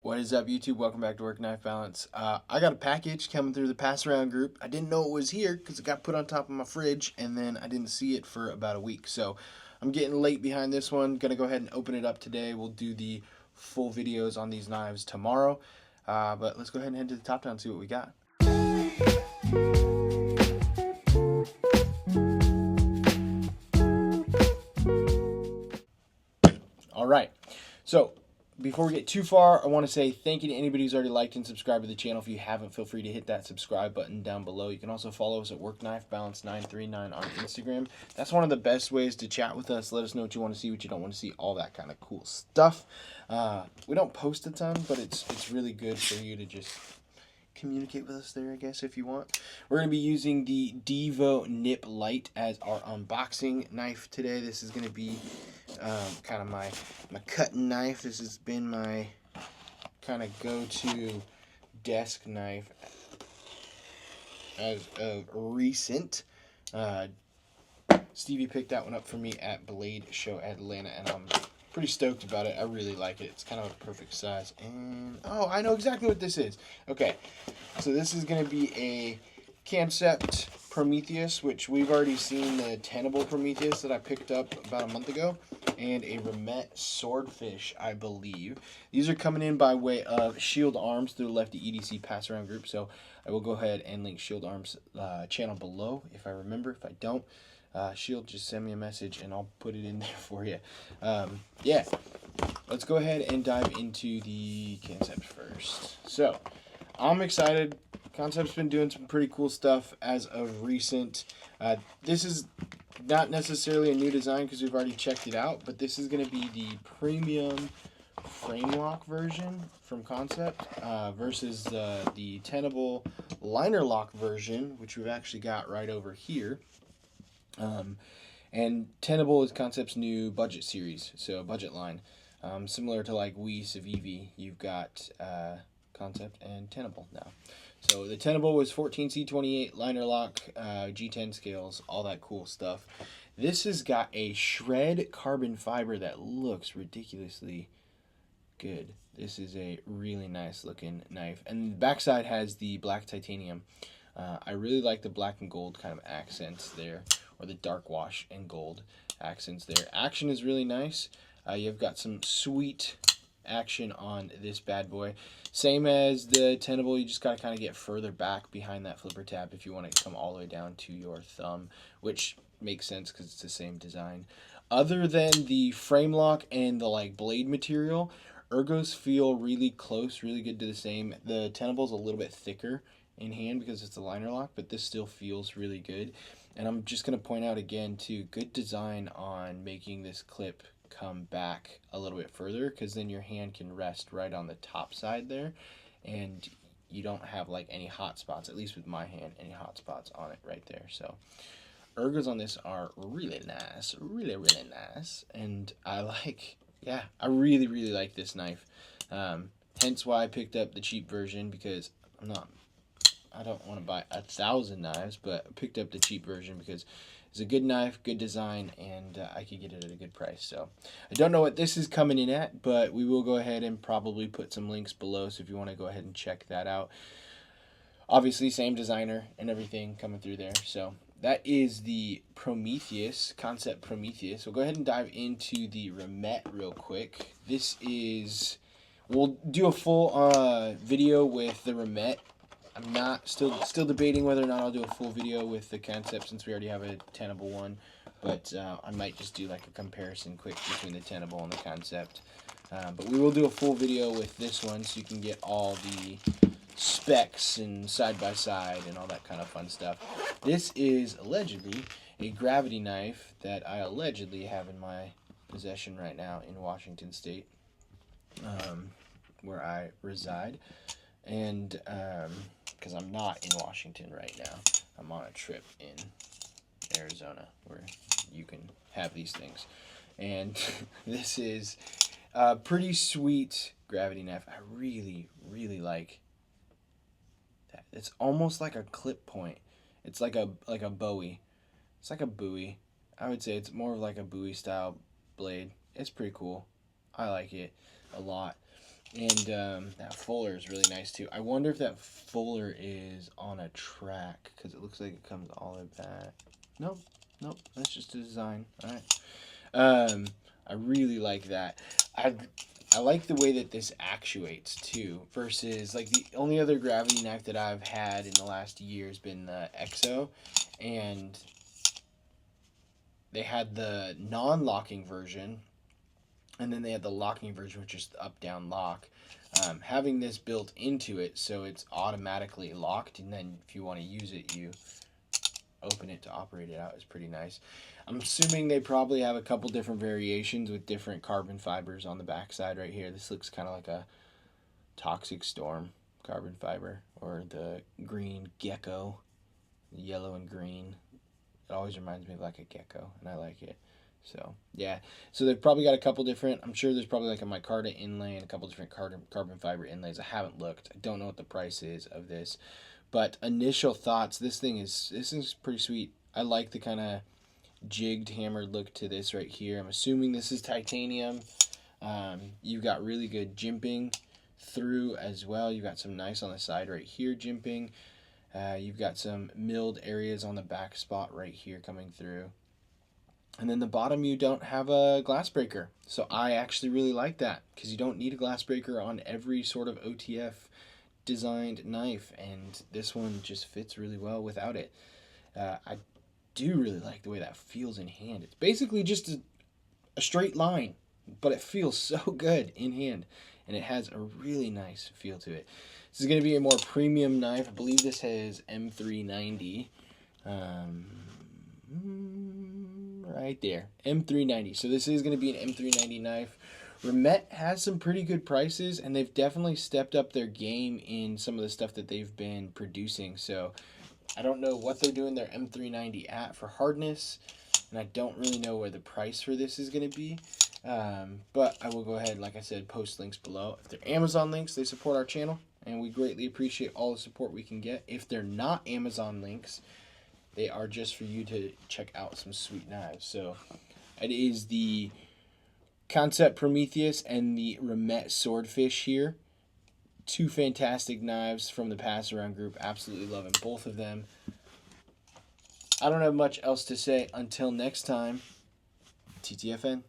What is up, YouTube? Welcome back to Work Knife Balance. I got a package coming through the pass around group. I didn't know it was here because it got put on top of my fridge, and then I didn't see it for about a week. So I'm getting late behind this one. Gonna go ahead and open it up today. We'll do the full videos on these knives tomorrow. But let's go ahead and head to the top down and see what we got. All right. So before we get too far, I want to say thank you to anybody who's already liked and subscribed to the channel. If you haven't, feel free to hit that subscribe button down below. You can also follow us at WorkKnifeBalance939 on Instagram. That's one of the best ways to chat with us. Let us know what you want to see, what you don't want to see, all that kind of cool stuff. We don't post a ton, but it's really good for you to just communicate with us there, I guess, if you want. We're going to be using the Devo Nip Light as our unboxing knife today. This is going to be kind of my cutting knife. This has been my kind of go-to desk knife as of recent. Stevie picked that one up for me at Blade Show Atlanta, and I'm pretty stoked about it. I really like it. It's kind of a perfect size. And oh, I know exactly what this is. Okay, so this is going to be a Concept Prometheus, which we've already seen the Tenable Prometheus that I picked up about a month ago, and a Remet Swordfish, I believe. These are coming in by way of Shield Arms through the Lefty EDC pass around group, so I will go ahead and link Shield Arms channel below if I remember. If I don't, Shield, just send me a message and I'll put it in there for you. Yeah, let's go ahead and dive into the Concept first. So, I'm excited. Concept's been doing some pretty cool stuff as of recent. This is not necessarily a new design because we've already checked it out, but this is going to be the premium frame lock version from Concept versus the Tenable liner lock version, which we've actually got right over here. And Tenable is Concept's new budget series, so budget line. Similar to like Civivi, you've got Concept and Tenable now. So the Tenable was 14C28 liner lock, G10 scales, all that cool stuff. This has got a shred carbon fiber that looks ridiculously good. This is a really nice looking knife, and the backside has the black titanium. I really like the black and gold kind of accents there, or the dark wash and gold accents there. Action is really nice. You've got some sweet action on this bad boy. Same as the Tenable, you just got to kind of get further back behind that flipper tab if you want to come all the way down to your thumb, which makes sense because it's the same design. Other than the frame lock and the like blade material, ergos feel really close, really good to the same. The Tenable's a little bit thicker in hand because it's a liner lock, but this still feels really good. And I'm just going to point out again too, good design on making this clip come back a little bit further, because then your hand can rest right on the top side there, and you don't have like any hot spots, at least with my hand, any hot spots on it right there. So ergos on this are really nice, really nice, and I really like this knife. Hence why I picked up the cheap version, because I don't want to buy 1,000 knives, but I picked up the cheap version because it's a good knife, good design, and I could get it at a good price. So I don't know what this is coming in at, but we will go ahead and probably put some links below, so if you want to go ahead and check that out. Obviously, same designer and everything coming through there. So that is the Prometheus, Concept Prometheus. We'll go ahead and dive into the Remet real quick. This is, we'll do a full video with the Remet. I'm not still debating whether or not I'll do a full video with the Concept, since we already have a Tenable one, but I might just do like a comparison quick between the Tenable and the Concept. But we will do a full video with this one, so you can get all the specs and side by side and all that kind of fun stuff. This is allegedly a gravity knife that I allegedly have in my possession right now in Washington State, where I reside. And because I'm not in Washington right now, I'm on a trip in Arizona where you can have these things. And this is a pretty sweet gravity knife. I really like that. It's almost like a clip point. It's like a Bowie. It's like a buoy. I would say it's more of like a buoy style blade. It's pretty cool. I like it a lot. And that fuller is really nice too. I wonder if that fuller is on a track, because it looks like it comes all the way back. Nope, nope, that's just a design. All right. I really like that. I like the way that this actuates too, versus like the only other gravity knife that I've had in the last year has been the EXO, and they had the non-locking version, and then they had the locking version, which is the up-down lock. Having this built into it, so it's automatically locked, and then if you want to use it, you open it to operate it out, is pretty nice. I'm assuming they probably have a couple different variations with different carbon fibers on the backside right here. This looks kind of like a Toxic Storm carbon fiber, or the green gecko, yellow and green. It always reminds me of like a gecko, and I like it. So yeah, so they've probably got a couple different. I'm sure there's probably like a micarta inlay and a couple different carbon fiber inlays. I haven't looked. I don't know what the price is of this, but initial thoughts. This is pretty sweet. I like the kind of jigged hammered look to this right here. I'm assuming this is titanium. You've got really good jimping through as well. You've got some nice on the side right here jimping. You've got some milled areas on the back spot right here coming through. And then the bottom, you don't have a glass breaker. So I actually really like that, because you don't need a glass breaker on every sort of OTF designed knife, and this one just fits really well without it. I do really like the way that feels in hand. It's basically just a straight line, but it feels so good in hand, and it has a really nice feel to it. This is going to be a more premium knife. I believe this has M390. Right there, M390. So this is going to be an M390 knife. Remet has some pretty good prices, and they've definitely stepped up their game in some of the stuff that they've been producing. So I don't know what they're doing their M390 at for hardness, and I don't really know where the price for this is going to be. But I will go ahead, like I said, post links below. If they're Amazon links, they support our channel, and we greatly appreciate all the support we can get. If they're not Amazon links, they are just for you to check out some sweet knives. So it is the Concept Prometheus and the Remet Swordfish here. Two fantastic knives from the Pass Around group. Absolutely loving both of them. I don't have much else to say. Until next time, TTFN.